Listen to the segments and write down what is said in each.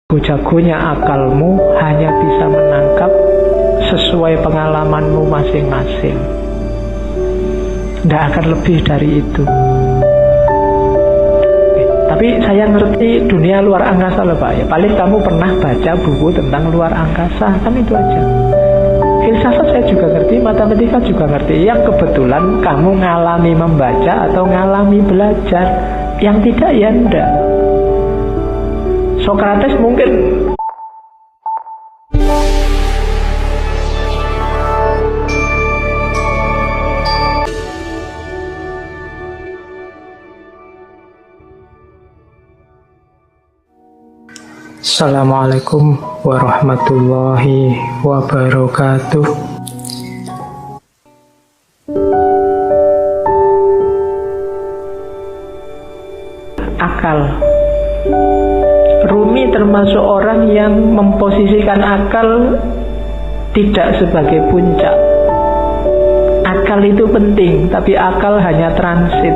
Jagonya akalmu hanya bisa menangkap sesuai pengalamanmu masing-masing. Tidak akan lebih dari itu. Tapi saya ngerti dunia luar angkasa loh Pak ya. Paling kamu pernah baca buku tentang luar angkasa, kan itu aja. Filsafat saya juga ngerti, matematika juga ngerti. Yang kebetulan kamu ngalami membaca atau ngalami belajar. Yang tidak ya enggak. Sokrates mungkin Assalamualaikum warahmatullahi wabarakatuh. Akal. Rumi termasuk orang yang memposisikan akal tidak sebagai puncak. Akal itu penting, tapi akal hanya transit.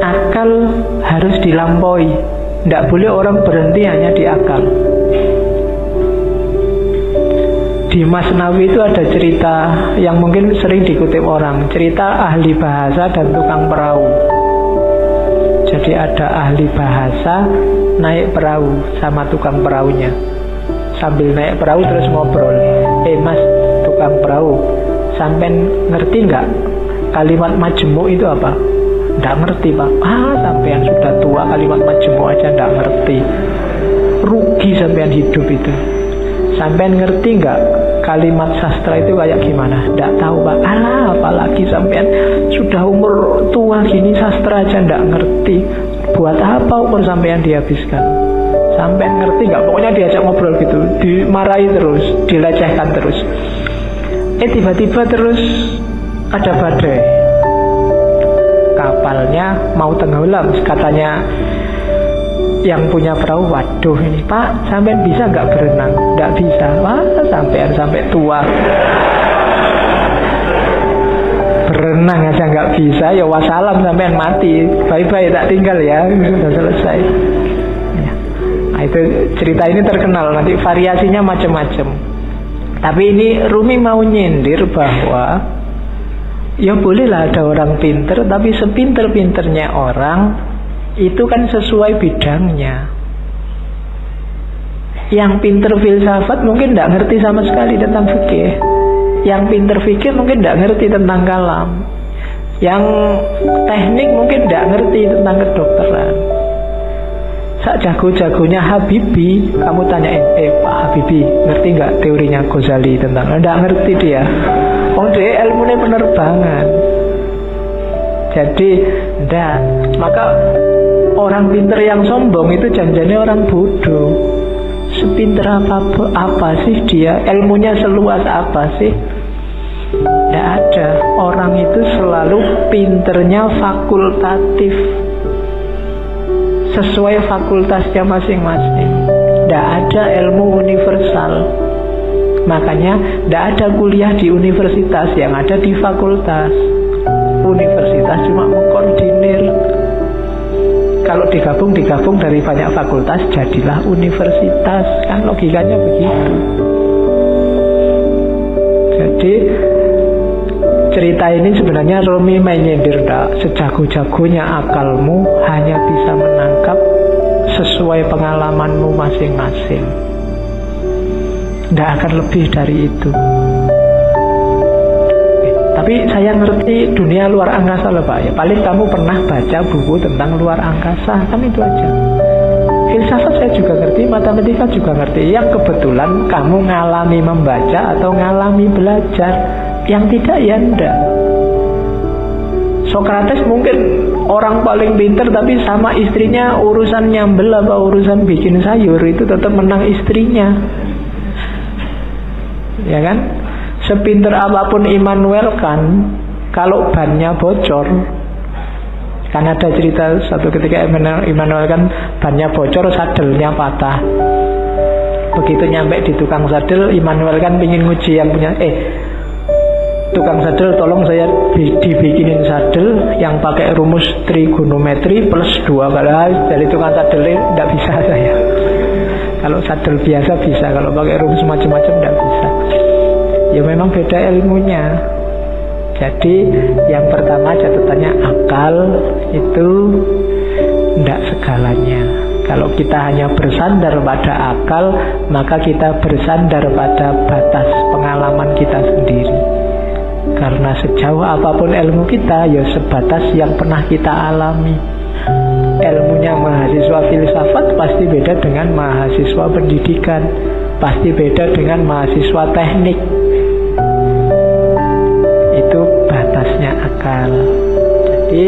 Akal harus dilampaui. Tidak boleh orang berhenti hanya di akal. Di Masnawi itu ada cerita yang mungkin sering dikutip orang. Cerita ahli bahasa dan tukang perahu. Jadi ada ahli bahasa naik perahu sama tukang perahunya. Sambil naik perahu terus ngobrol. Mas, tukang perahu, sampean ngerti nggak kalimat majemuk itu apa? Nggak ngerti Pak. Sampean sudah tua kalimat majemuk aja nggak ngerti. Rugi sampean hidup itu. Sampean ngerti nggak kalimat sastra itu kayak gimana? Nggak tahu Pak. Apalagi sampean sudah umur tua gini sastra aja nggak ngerti. Buat apa umur sampean dihabiskan? Sampean ngerti nggak? Pokoknya diajak ngobrol gitu, dimarahi terus, dilecehkan terus. Tiba-tiba terus ada badai. Kapalnya mau tenggelam, katanya yang punya perahu, waduh ini Pak, sampean bisa nggak berenang? Nggak bisa. Sampean sampai tua berenang aja nggak bisa, ya wassalam, sampean mati, bye-bye, tak tinggal ya, sudah selesai ya. Nah, itu cerita ini terkenal, nanti variasinya macam-macam. Tapi ini Rumi mau nyindir bahwa ya bolehlah ada orang pinter, tapi sepinter-pinternya orang itu kan sesuai bidangnya. Yang pinter filsafat mungkin tidak ngerti sama sekali tentang fikih. Yang pinter fikih mungkin tidak ngerti tentang kalam. Yang teknik mungkin tidak ngerti tentang kedokteran. Sak jago-jagonya Habibie, kamu tanyain, Pak Habibie ngerti nggak teorinya Ghazali tentang? Tidak ngerti dia. Dia ilmunya penerbangan. Jadi enggak. Maka orang pinter yang sombong itu janjinya orang bodoh. Sepinter apa sih dia? Ilmunya seluas apa sih? Tidak ada. Orang itu selalu pinternya fakultatif, sesuai fakultasnya masing-masing. Tidak ada ilmu universal. Makanya tidak ada kuliah di universitas, yang ada di fakultas. Universitas cuma mengkoordinir. Kalau digabung dari banyak fakultas, jadilah universitas. Kan logikanya begitu. Jadi cerita ini sebenarnya Rumi menyindir, sejago-jagonya akalmu hanya bisa menangkap sesuai pengalamanmu masing-masing. Tidak akan lebih dari itu. Tapi saya ngerti dunia luar angkasa loh Pak ya. Paling kamu pernah baca buku tentang luar angkasa, kan itu aja. Filsafat saya juga ngerti, matematika juga ngerti. Yang kebetulan kamu ngalami membaca atau ngalami belajar. Yang tidak ya enggak. Sokrates mungkin orang paling pinter, tapi sama istrinya urusan nyambel apa urusan bikin sayur itu tetap menang istrinya. Ya kan? Sepinter apapun Immanuel kan, kalau bannya bocor, kan ada cerita satu ketika Immanuel kan bannya bocor, sadelnya patah. Begitu nyampe di tukang sadel, Immanuel kan pingin nguji yang punya, tukang sadel tolong saya dibikinin sadel yang pakai rumus trigonometri plus 2 kali. Dari tukang sadel tidak bisa saya. Kalau sadel biasa bisa, kalau pakai rumus macam-macam tidak bisa. Ya memang beda ilmunya. Jadi yang pertama catatannya akal itu tidak segalanya. Kalau kita hanya bersandar pada akal, maka kita bersandar pada batas pengalaman kita sendiri. Karena sejauh apapun ilmu kita, ya sebatas yang pernah kita alami. Ilmunya mahasiswa filsafat pasti beda dengan mahasiswa pendidikan, pasti beda dengan mahasiswa teknik. Itu batasnya akal. Jadi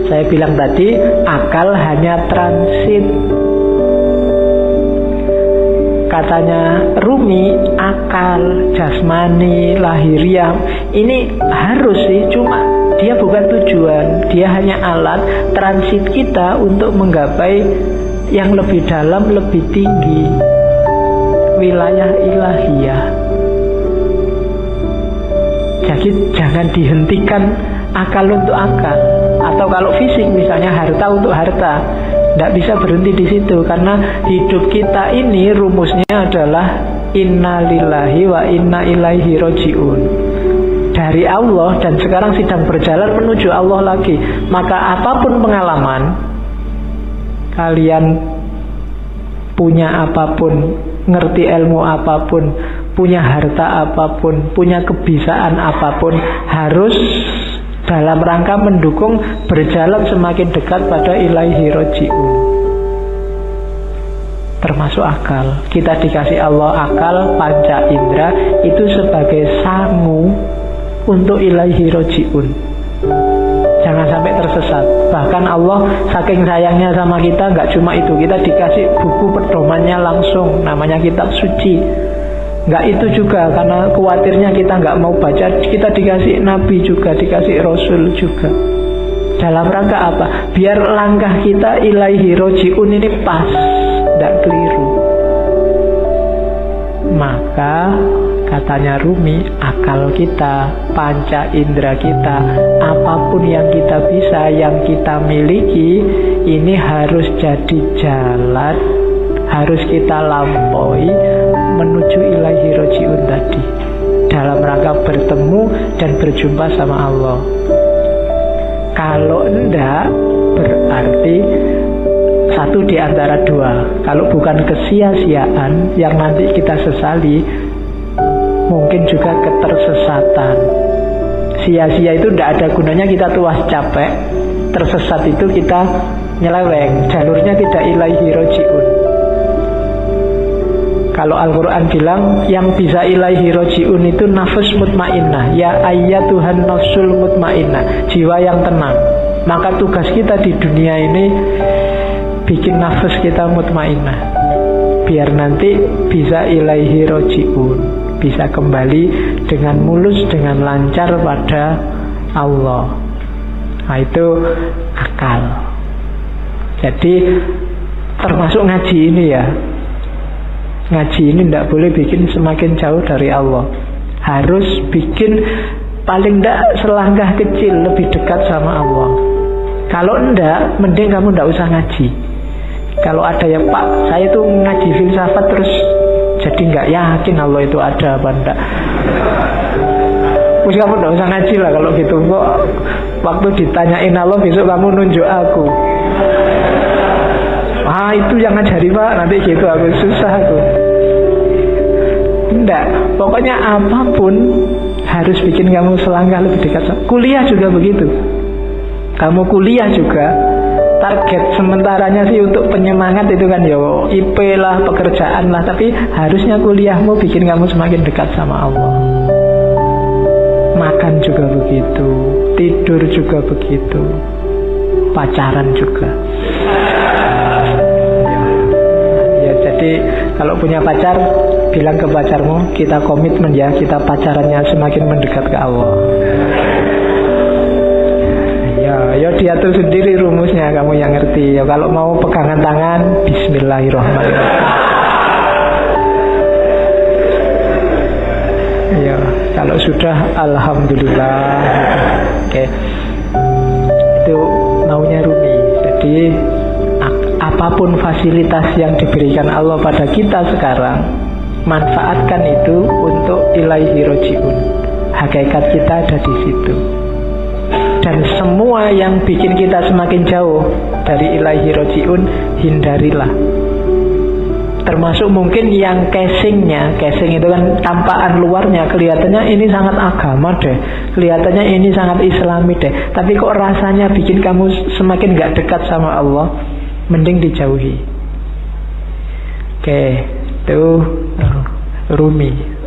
saya bilang tadi, akal hanya transit. Katanya Rumi, akal, jasmani, lahiriah ini harus sih, cuma dia bukan tujuan. Dia hanya alat transit kita untuk menggapai yang lebih dalam, lebih tinggi, wilayah ilahiyah. Jadi jangan dihentikan akal untuk akal. Atau kalau fisik misalnya harta untuk harta, tidak bisa berhenti di situ. Karena hidup kita ini rumusnya adalah inna lillahi wa inna ilaihi roji'un. Dari Allah dan sekarang sedang berjalan menuju Allah lagi. Maka apapun pengalaman kalian punya, apapun ngerti ilmu apapun, punya harta apapun, punya kebisaan apapun, harus dalam rangka mendukung berjalan semakin dekat pada ilaihi roji'un. Termasuk akal. Kita dikasih Allah akal, panca indera, itu sebagai sangu untuk ilaihi roji'un. Jangan sampai tersesat. Bahkan Allah saking sayangnya sama kita, gak cuma itu, kita dikasih buku pedomannya langsung, namanya kitab suci. Enggak itu juga, karena khawatirnya kita enggak mau baca, kita dikasih nabi juga, dikasih rasul juga. Dalam rangka apa? Biar langkah kita ilaihi roji'un ini pas, enggak keliru. Maka katanya Rumi, akal kita, panca indera kita, apapun yang kita bisa, yang kita miliki, ini harus jadi jalan, harus kita lampaui menuju ilaihi roji'un tadi, dalam rangka bertemu dan berjumpa sama Allah. Kalau enggak, berarti satu di antara dua. Kalau bukan kesia-siaan yang nanti kita sesali, mungkin juga ketersesatan. Sia-sia itu tidak ada gunanya, kita tuas capek. Tersesat itu kita nyeleweng, jalurnya tidak ilaihi roji'un. Kalau Al-Quran bilang yang bisa ilaihi roji'un itu nafas mutmainnah. Ya ayyatuhan nafsul mutmainnah, jiwa yang tenang. Maka tugas kita di dunia ini bikin nafas kita mutmainnah, biar nanti bisa ilaihi roji'un, bisa kembali dengan mulus, dengan lancar pada Allah. Nah itu akal. Jadi termasuk ngaji ini ya. Ngaji ini tidak boleh bikin semakin jauh dari Allah. Harus bikin paling tidak selangkah kecil lebih dekat sama Allah. Kalau enggak, mending kamu tidak usah ngaji. Kalau ada yang, Pak, saya tuh ngaji filsafat terus jadi nggak yakin Allah itu ada apa enggak, terus kamu tidak usah ngaji lah kalau gitu. Kok waktu ditanyain Allah besok kamu nunjuk aku, itu yang ngajari Pak, nanti gitu aku susah aku. Enggak, pokoknya apapun harus bikin kamu selangkah lebih dekat. Kuliah juga begitu. Kamu kuliah juga target sementaranya sih untuk penyemangat itu kan ya IP lah, pekerjaan lah, tapi harusnya kuliahmu bikin kamu semakin dekat sama Allah. Makan juga begitu, tidur juga begitu, pacaran juga. Jadi kalau punya pacar, bilang ke pacarmu, kita komitmen ya, kita pacarannya semakin mendekat ke Allah. Ya diatur sendiri rumusnya, kamu yang ngerti. Ya kalau mau pegangan tangan, bismillahirrahmanirrahim. Ya kalau sudah, alhamdulillah. Oke. Itu maunya Rumi. Jadi apapun fasilitas yang diberikan Allah pada kita sekarang, manfaatkan itu untuk ilaihi roji'un. Hakikat kita ada di situ. Dan semua yang bikin kita semakin jauh dari ilaihi roji'un, hindarilah. Termasuk mungkin yang casingnya. Casing itu kan tampakan luarnya, kelihatannya ini sangat agama deh, kelihatannya ini sangat islami deh, tapi kok rasanya bikin kamu semakin gak dekat sama Allah, mending dijauhi. Oke, itu Rumi.